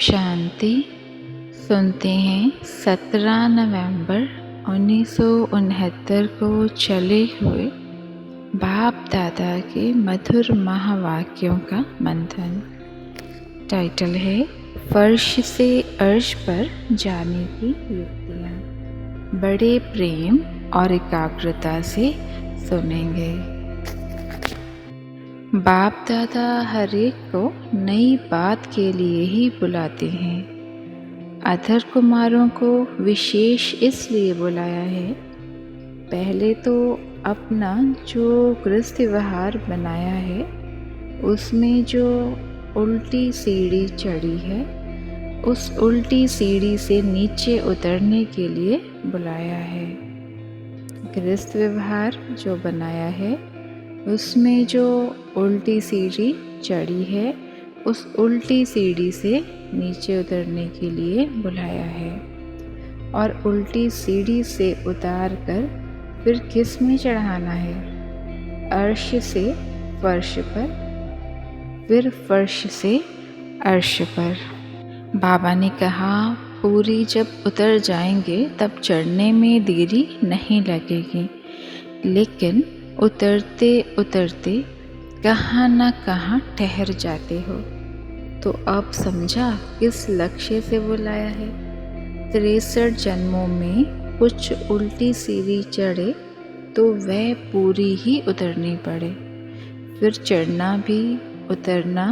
शांति। सुनते हैं 17 नवंबर 1969 को चले हुए बाप दादा के मधुर महावाक्यों का मंथन। टाइटल है फर्श से अर्श पर जाने की युक्तियाँ। बड़े प्रेम और एकाग्रता से सुनेंगे। बाप दादा हर एक को नई बात के लिए ही बुलाते हैं। अधर कुमारों को विशेष इसलिए बुलाया है, पहले तो अपना जो गृहस्थ व्यवहार बनाया है उसमें जो उल्टी सीढ़ी चढ़ी है, उस उल्टी सीढ़ी से नीचे उतरने के लिए बुलाया है। गृहस्थ व्यवहार जो बनाया है उसमें जो उल्टी सीढ़ी चढ़ी है, उस उल्टी सीढ़ी से नीचे उतरने के लिए बुलाया है। और उल्टी सीढ़ी से उतार कर फिर किस में चढ़ाना है? अर्श से फर्श पर, फिर फर्श से अर्श पर। बाबा ने कहा पूरी जब उतर जाएंगे तब चढ़ने में देरी नहीं लगेगी, लेकिन उतरते उतरते कहाँ न कहाँ ठहर जाते हो। तो अब समझा किस लक्ष्य से बुलाया है। 63 जन्मों में कुछ उल्टी सीढ़ी चढ़े तो वह पूरी ही उतरनी पड़े। फिर चढ़ना भी उतरना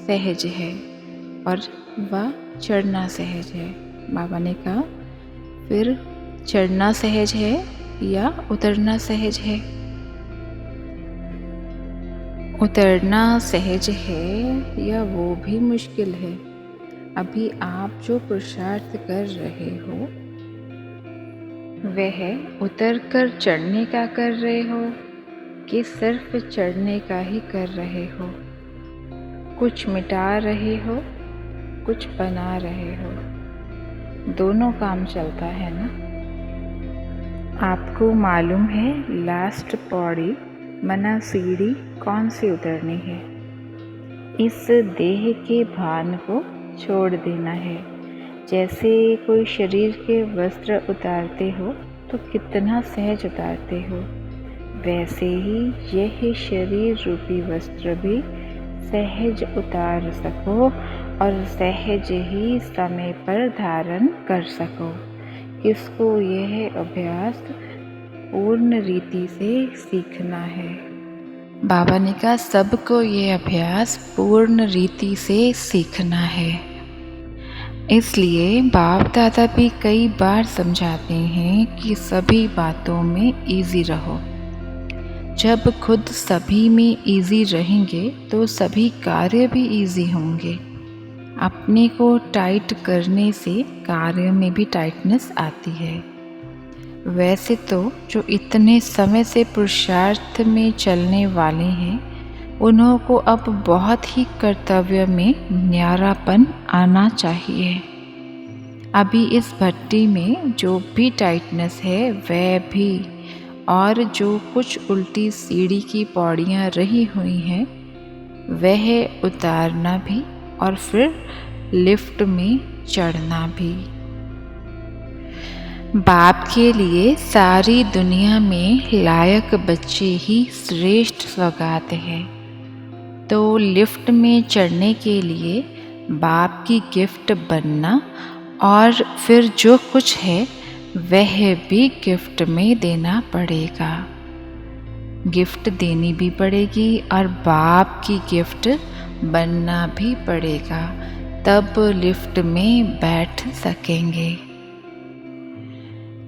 सहज है और वह चढ़ना सहज है। बाबा ने कहा फिर चढ़ना सहज है या उतरना सहज है? उतरना सहज है या वो भी मुश्किल है? अभी आप जो पुरुषार्थ कर रहे हो वह उतर कर चढ़ने का कर रहे हो कि सिर्फ चढ़ने का ही कर रहे हो? कुछ मिटा रहे हो, कुछ बना रहे हो, दोनों काम चलता है ना। आपको मालूम है लास्ट पौड़ी मना सीढ़ी कौन सी उतरनी है? इस देह के भान को छोड़ देना है। जैसे कोई शरीर के वस्त्र उतारते हो तो कितना सहज उतारते हो, वैसे ही यह शरीर रूपी वस्त्र भी सहज उतार सको और सहज ही समय पर धारण कर सको। इसको यह अभ्यास पूर्ण रीति से सीखना है। बाबा ने कहा सबको ये अभ्यास पूर्ण रीति से सीखना है। इसलिए बाप दादा भी कई बार समझाते हैं कि सभी बातों में इजी रहो। जब खुद सभी में इजी रहेंगे तो सभी कार्य भी इजी होंगे। अपने को टाइट करने से कार्य में भी टाइटनेस आती है। वैसे तो जो इतने समय से पुरुषार्थ में चलने वाले हैं उन्हों को अब बहुत ही कर्तव्य में न्यारापन आना चाहिए। अभी इस भट्टी में जो भी टाइटनेस है वह भी, और जो कुछ उल्टी सीढ़ी की पौड़ियाँ रही हुई हैं वह उतारना भी और फिर लिफ्ट में चढ़ना भी। बाप के लिए सारी दुनिया में लायक बच्चे ही श्रेष्ठ सौगात है। तो लिफ्ट में चढ़ने के लिए बाप की गिफ्ट बनना और फिर जो कुछ है वह भी गिफ्ट में देना पड़ेगा। गिफ्ट देनी भी पड़ेगी और बाप की गिफ्ट बनना भी पड़ेगा, तब लिफ्ट में बैठ सकेंगे।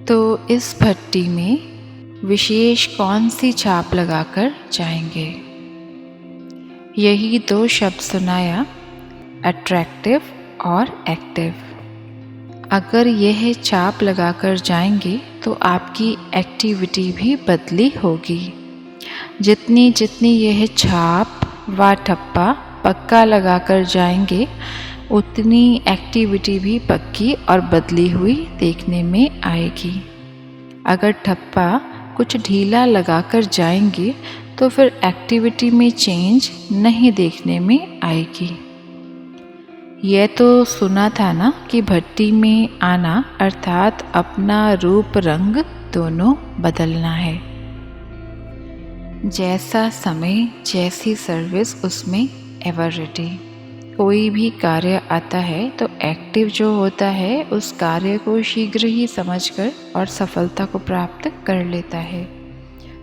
तो इस भट्टी में विशेष कौन सी छाप लगाकर जाएंगे? यही दो शब्द सुनाया, अट्रैक्टिव और एक्टिव। अगर यह छाप लगाकर जाएंगे तो आपकी एक्टिविटी भी बदली होगी। जितनी जितनी यह छाप व ठप्पा पक्का लगाकर जाएंगे उतनी एक्टिविटी भी पक्की और बदली हुई देखने में आएगी। अगर ठप्पा कुछ ढीला लगाकर जाएंगे तो फिर एक्टिविटी में चेंज नहीं देखने में आएगी। यह तो सुना था ना कि भट्टी में आना अर्थात अपना रूप रंग दोनों बदलना है। जैसा समय जैसी सर्विस उसमें एवर रेडी। कोई भी कार्य आता है तो एक्टिव जो होता है उस कार्य को शीघ्र ही समझकर और सफलता को प्राप्त कर लेता है।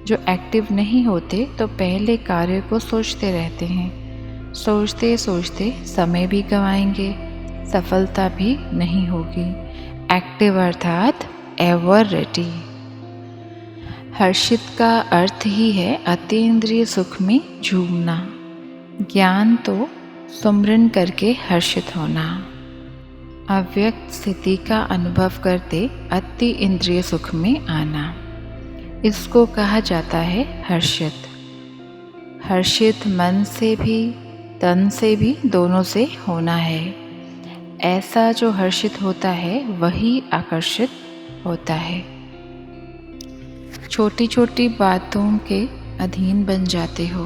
जो एक्टिव नहीं होते तो पहले कार्य को सोचते रहते हैं। सोचते सोचते समय भी गंवाएंगे, सफलता भी नहीं होगी। एक्टिव अर्थात एवर रेडी। हर्षित का अर्थ ही है अतीन्द्रिय सुख में झूमना। ज्ञान तो सुमरन करके हर्षित होना। अव्यक्त स्थिति का अनुभव करते अति इंद्रिय सुख में आना, इसको कहा जाता है हर्षित। हर्षित मन से भी तन से भी दोनों से होना है। ऐसा जो हर्षित होता है वही आकर्षित होता है। छोटी छोटी बातों के अधीन बन जाते हो,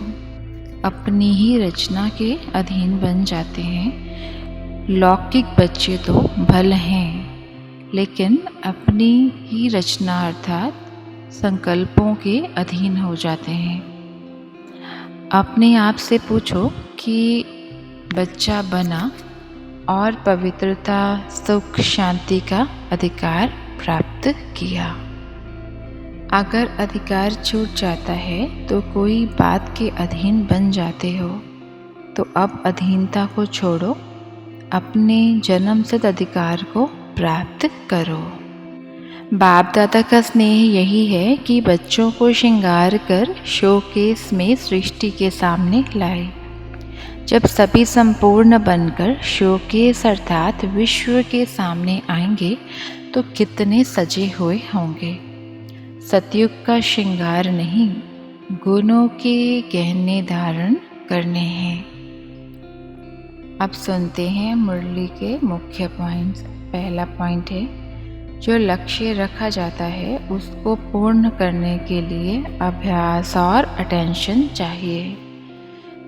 अपनी ही रचना के अधीन बन जाते हैं। लौकिक बच्चे तो भले हैं लेकिन अपनी ही रचना अर्थात संकल्पों के अधीन हो जाते हैं। अपने आप से पूछो कि बच्चा बना और पवित्रता सुख शांति का अधिकार प्राप्त किया। अगर अधिकार छूट जाता है तो कोई बात के अधीन बन जाते हो, तो अब अधीनता को छोड़ो, अपने जन्मसिद्ध अधिकार को प्राप्त करो। बाप दादा का स्नेह यही है कि बच्चों को श्रृंगार कर शोकेस में सृष्टि के सामने लाए। जब सभी संपूर्ण बनकर शोकेस अर्थात विश्व के सामने आएंगे तो कितने सजे हुए होंगे। सतयुग का श्रृंगार नहीं, गुणों के गहने धारण करने हैं। अब सुनते हैं मुरली के मुख्य पॉइंट्स। पहला पॉइंट है, जो लक्ष्य रखा जाता है उसको पूर्ण करने के लिए अभ्यास और अटेंशन चाहिए।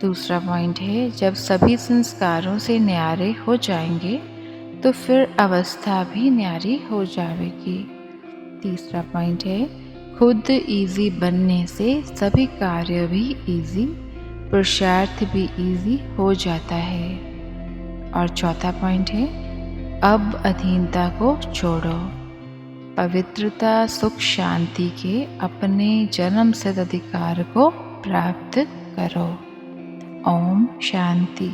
दूसरा पॉइंट है, जब सभी संस्कारों से न्यारे हो जाएंगे तो फिर अवस्था भी न्यारी हो जाएगी। तीसरा पॉइंट है, खुद इजी बनने से सभी कार्य भी इजी, पुरुषार्थ भी इजी हो जाता है। और चौथा पॉइंट है, अब अधीनता को छोड़ो, पवित्रता सुख शांति के अपने जन्म सिद्ध अधिकार को प्राप्त करो। ओम शांति।